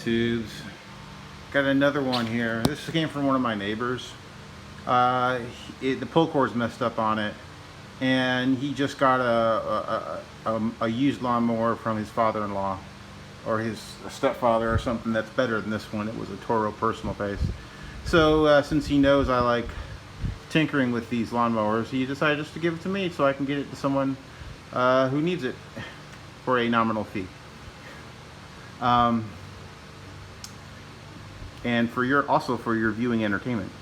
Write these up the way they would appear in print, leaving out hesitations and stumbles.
tubes. Got another one here. This came from one of my neighbors. The pull cord's messed up on it, and he just got a used lawnmower from his father-in-law or his stepfather or something that's better than this one. It was a Toro personal pace. So since he knows I like tinkering with these lawnmowers, he decided just to give it to me so I can get it to someone who needs it for a nominal fee. And also for your viewing entertainment.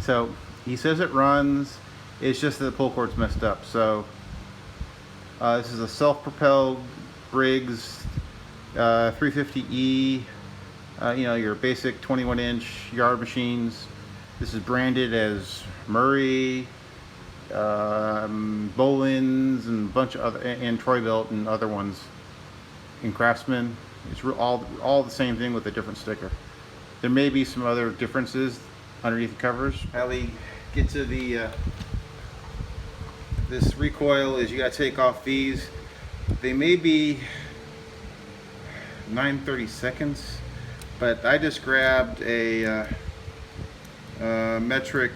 So he says it runs, it's just that the pull cord's messed up. So this is a self-propelled Briggs 350E, your basic 21-inch yard machines. This is branded as Murray, Boland's, and a bunch of other, and Troy-Bilt and other ones, and Craftsman. It's all the same thing with a different sticker. There may be some other differences underneath the covers. How we get to the this recoil is you got to take off these. They may be 9/32, but I just grabbed a metric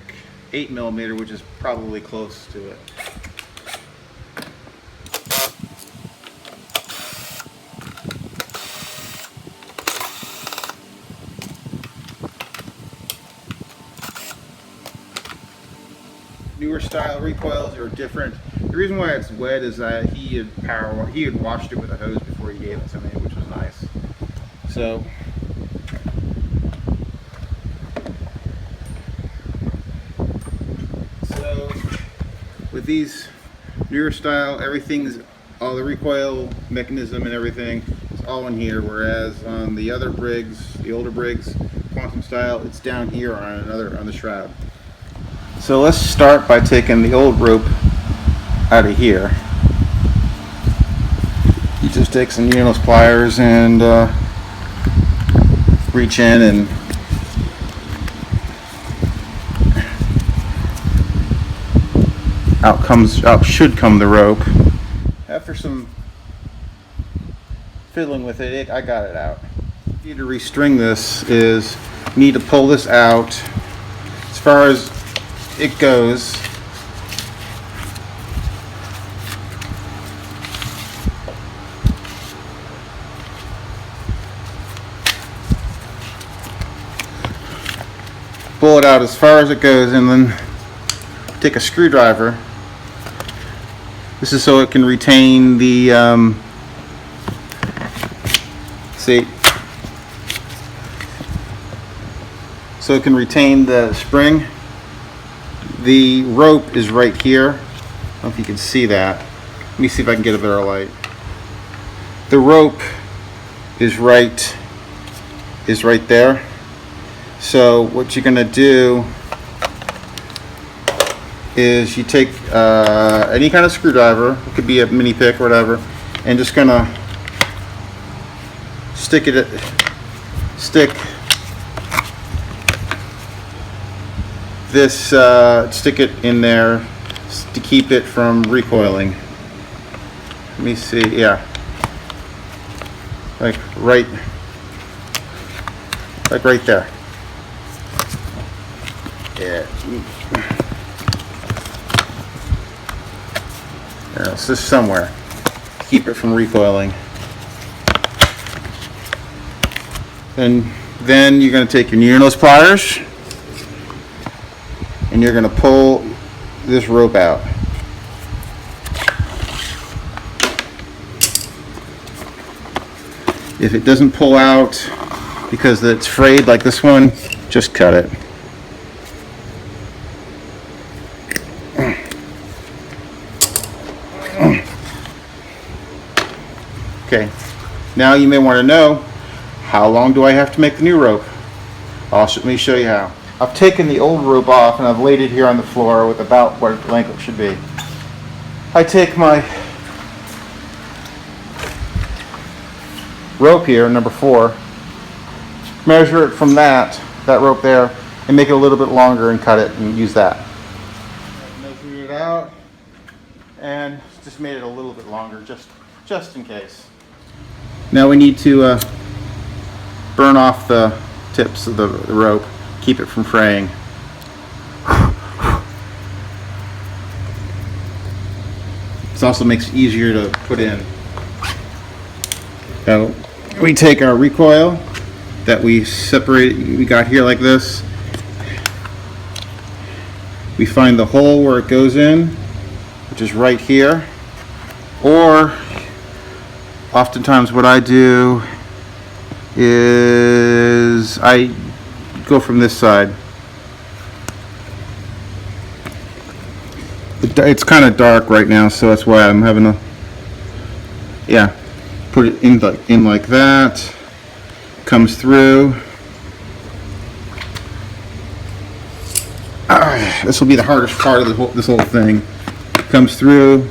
8mm, which is probably close to it. Newer style recoils are different. The reason why it's wet is that he had washed it with a hose before he gave it to me, which was nice. So with these newer style, all the recoil mechanism and everything is all in here, whereas on the other Briggs, the older Briggs quantum style, it's down here on the shroud. So let's start by taking the old rope out of here. You just take some needleless pliers and reach in, and out should come the rope. After some fiddling with it, I got it out. What you need to restring this is you need to pull this out as far as it goes. Pull it out as far as it goes, and then take a screwdriver. This is so it can retain the so it can retain the spring. The rope is right here. I don't know if you can see that. Let me see if I can get a better light. The rope is right there. So what you're gonna do is you take any kind of screwdriver, it could be a mini pick or whatever, and just gonna stick it in there to keep it from recoiling. Let me see, yeah, like right there. Yeah. It's just somewhere. Keep it from recoiling. And then you're going to take your needleless pliers and you're going to pull this rope out. If it doesn't pull out because it's frayed like this one, just cut it. Okay, now you may want to know, how long do I have to make the new rope? Let me show you how. I've taken the old rope off and I've laid it here on the floor with about what length it should be. I take my rope here, number 4, measure it from that rope there, and make it a little bit longer and cut it and use that. Measured it out and just made it a little bit longer, just in case. Now we need to burn off the tips of the rope, keep it from fraying. This also makes it easier to put in. So we take our recoil that we got here like this. We find the hole where it goes in, which is right here. Or oftentimes what I do is I go from this side. It's kind of dark right now, so that's why I'm having a, yeah, put it in like that. Comes through. This will be the hardest part of this whole thing. Comes through.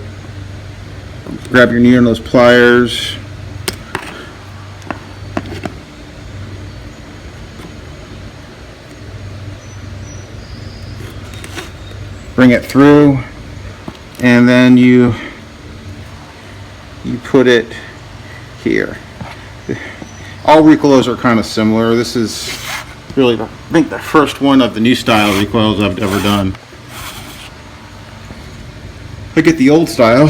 Grab your needle nose pliers. Bring it through, and then you put it here. All recoils are kind of similar. This is really, I think, the first one of the new style recoils I've ever done. I get the old style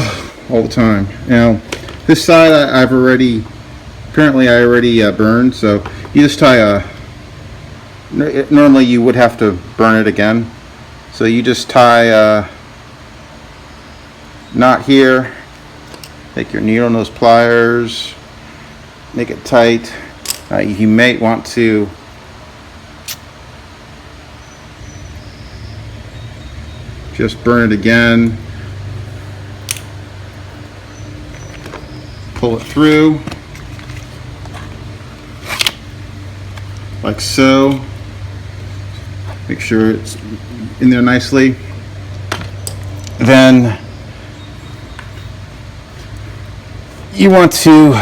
all the time. Now, this side I already burned, so you just tie a, normally you would have to burn it again. So you just tie a knot here, take your needle nose pliers, make it tight. You may want to just burn it again. Pull it through like so. Make sure it's in there nicely. Then you want to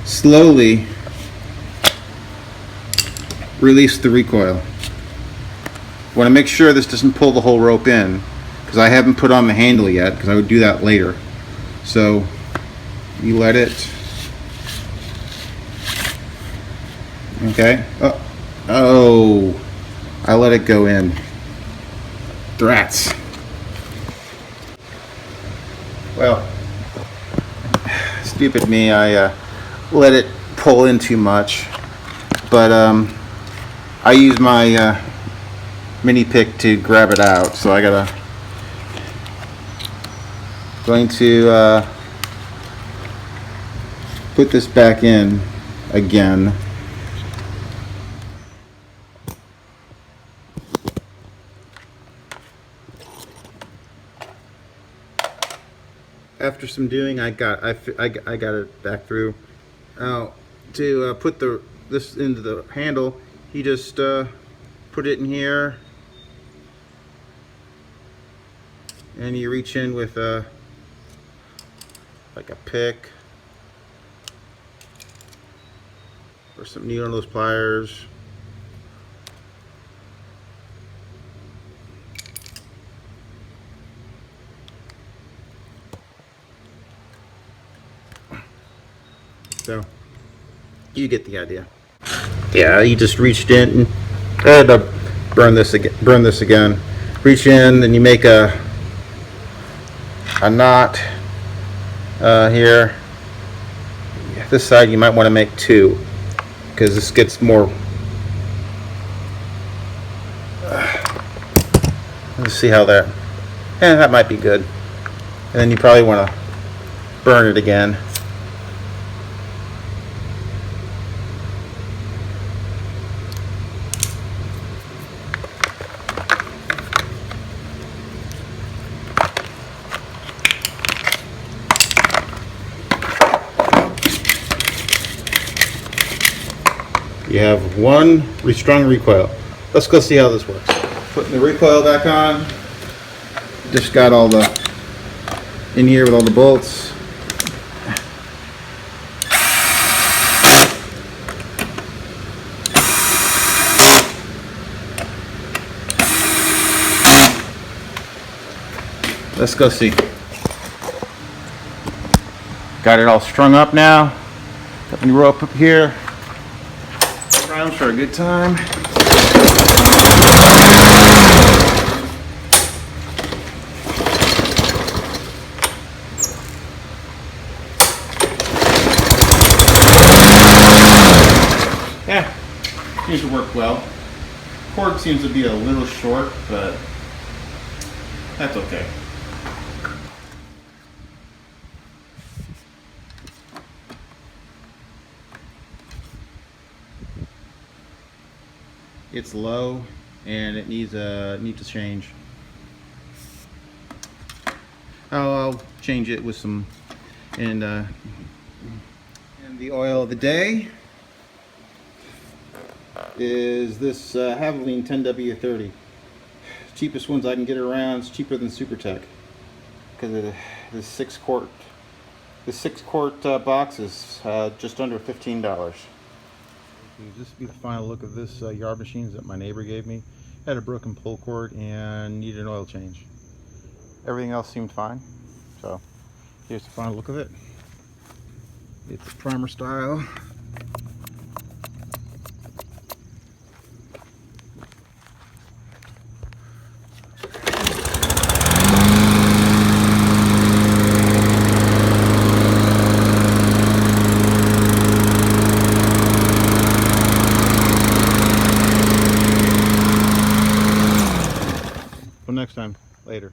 slowly release the recoil. Want to make sure this doesn't pull the whole rope in, because I haven't put on the handle yet, because I would do that later. So you let it, okay. Oh, I let it go in. Drats. Well, stupid me, I let it pull in too much. But I use my mini pick to grab it out, so I going to put this back in again. After some doing, I got it back through. Now, to put this into the handle, you just put it in here, and you reach in with like a pick or some needle nose pliers. So you get the idea. Yeah, you just reached in and burn this again. Reach in and you make a knot here. This side you might want to make two, because this gets more. Let's see how that might be good. And then you probably want to burn it again. You have one strong recoil. Let's go see how this works. Putting the recoil back on. Just got all the in here with all the bolts. Let's go see. Got it all strung up now. Got the rope up here. around for a good time. Yeah, seems to work well. Cord seems to be a little short, but that's okay. It's low and it needs to change. I'll change it with some and the oil of the day is this Haviline 10W30. Cheapest ones I can get around. It's cheaper than SuperTech because of the 6-quart. The 6-quart box is just under $15. This will be the final look of this yard machine that my neighbor gave me. Had a broken pull cord and needed an oil change. Everything else seemed fine. So here's the final look of it. It's a primer style. Next time, later.